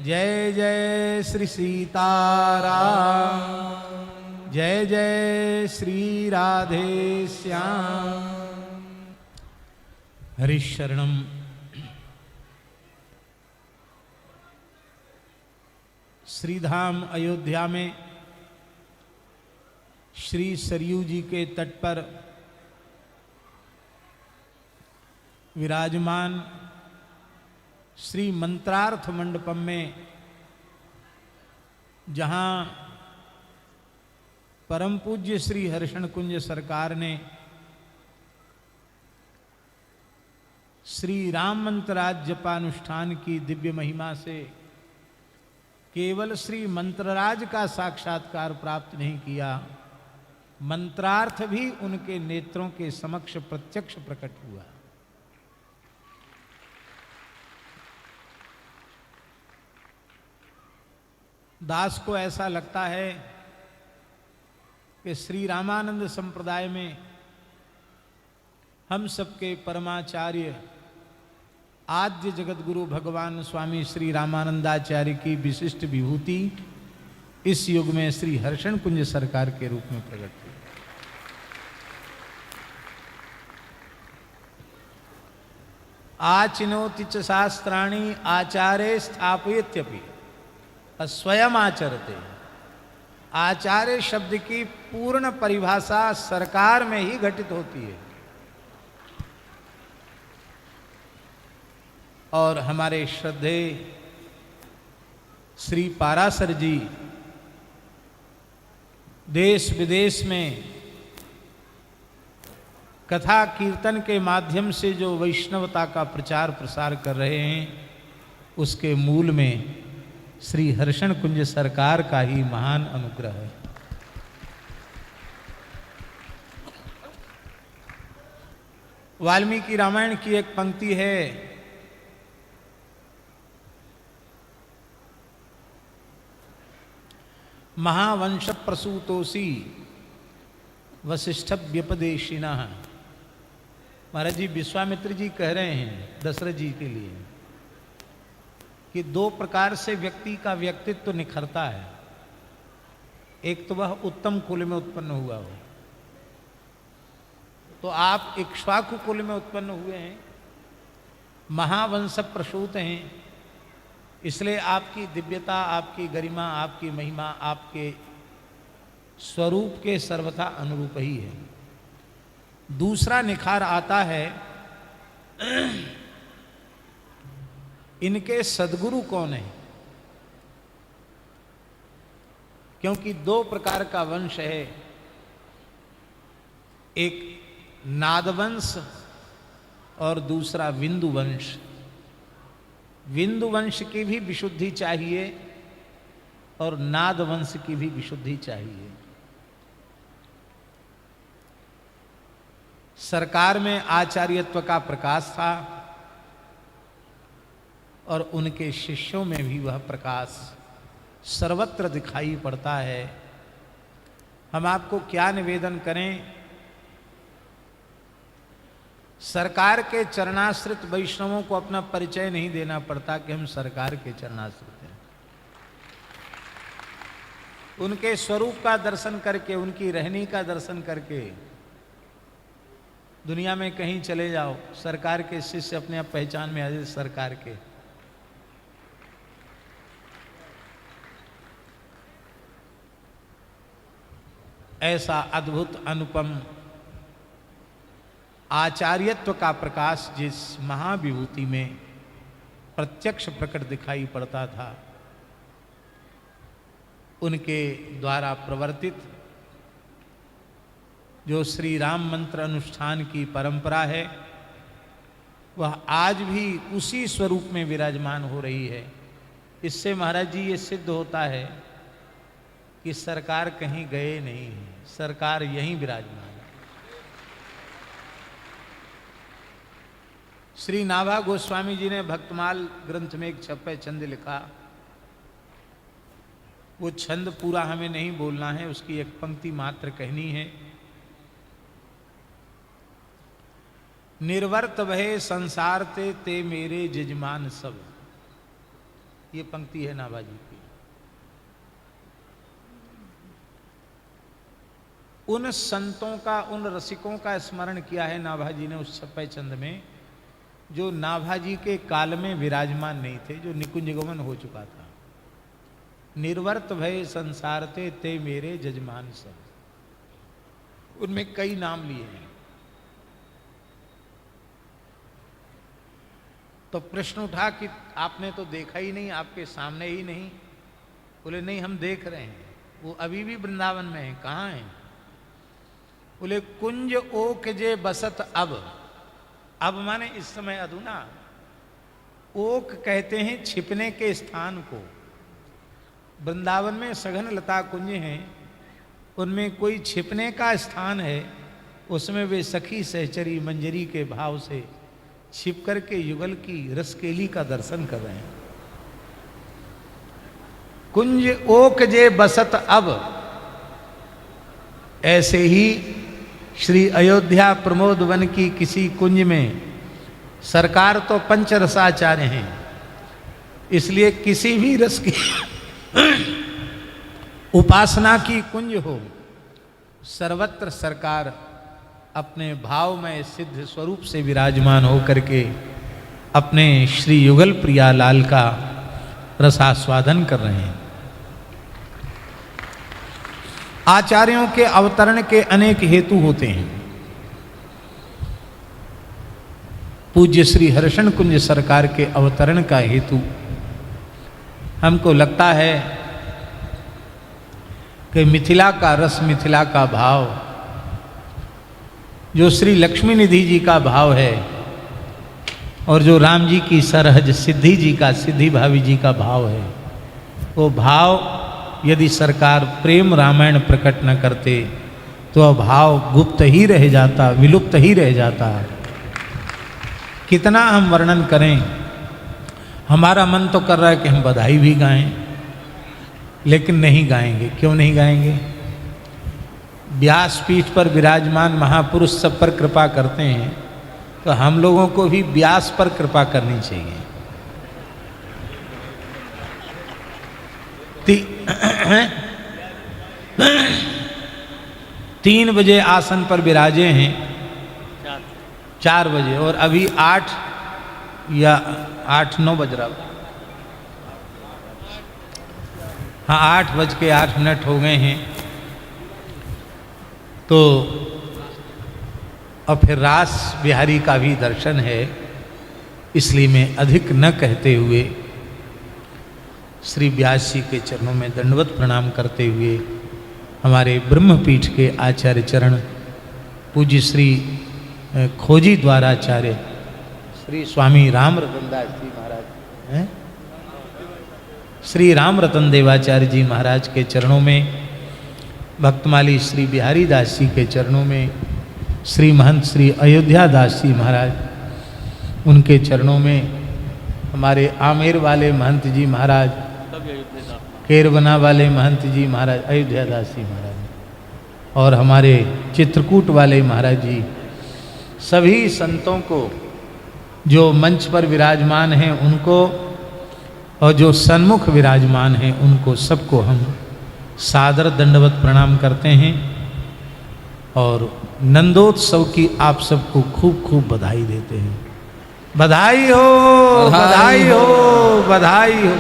जय जय श्री सीताराम, जय जय श्री राधे श्याम। हरिशरणम। श्रीधाम अयोध्या में श्री सरयू जी के तट पर विराजमान श्री मंत्रार्थ मंडपम में, जहाँ परम पूज्य श्री हर्षण कुंज सरकार ने श्री राम मंत्रार्थ जपानुष्ठान की दिव्य महिमा से केवल श्री मंत्रराज का साक्षात्कार प्राप्त नहीं किया, मंत्रार्थ भी उनके नेत्रों के समक्ष प्रत्यक्ष प्रकट हुआ। दास को ऐसा लगता है कि श्री रामानंद संप्रदाय में हम सबके परमाचार्य आद्य जगतगुरु भगवान स्वामी श्री रामानंदाचार्य की विशिष्ट विभूति इस युग में श्री हर्षण कुंज सरकार के रूप में प्रकट हुई। आचिनोति च शास्त्राणि आचार्य स्थापयत्यपि स्वयं आचरते। आचार्य शब्द की पूर्ण परिभाषा सरकार में ही घटित होती है। और हमारे श्रद्धे श्री पाराशर जी देश विदेश में कथा कीर्तन के माध्यम से जो वैष्णवता का प्रचार प्रसार कर रहे हैं, उसके मूल में श्री हर्षण कुंज सरकार का ही महान अनुग्रह है। वाल्मीकि रामायण की एक पंक्ति है, महावंश प्रसूतोसी वशिष्ठ व्यपदेशिना। महाराज जी विश्वामित्र जी कह रहे हैं दशरथ जी के लिए कि दो प्रकार से व्यक्ति का व्यक्तित्व तो निखरता है। एक तो वह उत्तम कुल में उत्पन्न हुआ हो, तो आप इक्ष्वाकु कुल में उत्पन्न हुए हैं, महावंश प्रसूत हैं, इसलिए आपकी दिव्यता, आपकी गरिमा, आपकी महिमा आपके स्वरूप के सर्वथा अनुरूप ही है। दूसरा निखार आता है इनके सद्गुरु कौन है, क्योंकि दो प्रकार का वंश है, एक नादवंश और दूसरा विंदु वंश। विंदु वंश की भी विशुद्धि चाहिए और नाद वंश की भी विशुद्धि चाहिए। सरकार में आचार्यत्व का प्रकाश था और उनके शिष्यों में भी वह प्रकाश सर्वत्र दिखाई पड़ता है। हम आपको क्या निवेदन करें, सरकार के चरणाश्रित वैष्णवों को अपना परिचय नहीं देना पड़ता कि हम सरकार के चरणाश्रित हैं। उनके स्वरूप का दर्शन करके, उनकी रहनी का दर्शन करके दुनिया में कहीं चले जाओ, सरकार के शिष्य अपने आप पहचान में आ जाए सरकार के। ऐसा अद्भुत अनुपम आचार्यत्व का प्रकाश जिस महाविभूति में प्रत्यक्ष प्रकट दिखाई पड़ता था, उनके द्वारा प्रवर्तित जो श्री राम मंत्र अनुष्ठान की परंपरा है, वह आज भी उसी स्वरूप में विराजमान हो रही है। इससे महाराज जी ये सिद्ध होता है कि सरकार कहीं गए नहीं हैं, सरकार यहीं विराजमान है। श्री नाभा गोस्वामी जी ने भक्तमाल ग्रंथ में एक छप्पे छंद लिखा। वो छंद पूरा हमें नहीं बोलना है, उसकी एक पंक्ति मात्र कहनी है। निर्वर्त भय संसार ते मेरे जजमान सब, ये पंक्ति है नाभाजी की। उन संतों का, उन रसिकों का स्मरण किया है नाभाजी ने उस छप्पे चंद में, जो नाभाजी के काल में विराजमान नहीं थे, जो निकुंज गमन हो चुका था। निर्वर्त भय संसार ते मेरे जजमान सब, उनमें कई नाम लिए हैं। तो प्रश्न उठा कि आपने तो देखा ही नहीं, आपके सामने ही नहीं। बोले नहीं, हम देख रहे हैं, वो अभी भी वृंदावन में है। कहाँ है? बोले कुंज ओक जे बसत अब माने इस समय अधुना। ओक कहते हैं छिपने के स्थान को। वृंदावन में सघन लता कुंज हैं, उनमें कोई छिपने का स्थान है, उसमें वे सखी सहचरी मंजरी के भाव से छिप करके युगल की रसकेली का दर्शन कर रहे हैं। कुंज ओक जे बसत अब, ऐसे ही श्री अयोध्या प्रमोद वन की किसी कुंज में, सरकार तो पंचरसाचार्य हैं, इसलिए किसी भी रस की उपासना की कुंज हो, सर्वत्र सरकार अपने भाव में सिद्ध स्वरूप से विराजमान हो करके अपने श्री युगल प्रियालाल का रसास्वादन कर रहे हैं। आचार्यों के अवतरण के अनेक हेतु होते हैं। पूज्य श्री हर्षण कुंज सरकार के अवतरण का हेतु हमको लगता है कि मिथिला का रस, मिथिला का भाव, जो श्री लक्ष्मी निधि जी का भाव है और जो राम जी की सरहज सिद्धि जी का, सिद्धि भावी जी का भाव है, वो भाव यदि सरकार प्रेम रामायण प्रकट न करते तो भाव गुप्त ही रह जाता, विलुप्त ही रह जाता। कितना हम वर्णन करें, हमारा मन तो कर रहा है कि हम बधाई भी गाएं, लेकिन नहीं गाएंगे। क्यों नहीं गाएंगे? व्यासपीठ पर विराजमान महापुरुष सब पर कृपा करते हैं, तो हम लोगों को भी व्यास पर कृपा करनी चाहिए। 3 बजे आसन पर विराजे हैं, 4 बजे, और अभी 8 या 8-9 बज रहा। हाँ, 8:08 हो गए हैं। तो और फिर रास बिहारी का भी दर्शन है, इसलिए मैं अधिक न कहते हुए श्री व्यास जी के चरणों में दंडवत प्रणाम करते हुए हमारे ब्रह्मपीठ के आचार्य चरण पूज्य श्री खोजी द्वाराचार्य श्री स्वामी राम रतन दास जी महाराज हैं, श्री राम रतन देवाचार्य जी महाराज के चरणों में, भक्तमाली श्री बिहारी दास जी के चरणों में, श्री महंत श्री अयोध्या दास जी महाराज उनके चरणों में, हमारे आमेर वाले महंत जी महाराज, केरबना वाले महंत जी महाराज अयोध्या दास जी महाराज, और हमारे चित्रकूट वाले महाराज जी, सभी संतों को जो मंच पर विराजमान हैं उनको, और जो सन्मुख विराजमान हैं उनको, सबको हम सादर दंडवत प्रणाम करते हैं और नंदोत्सव की आप सबको खूब खूब बधाई देते हैं। बधाई हो, बधाई हो, बधाई हो।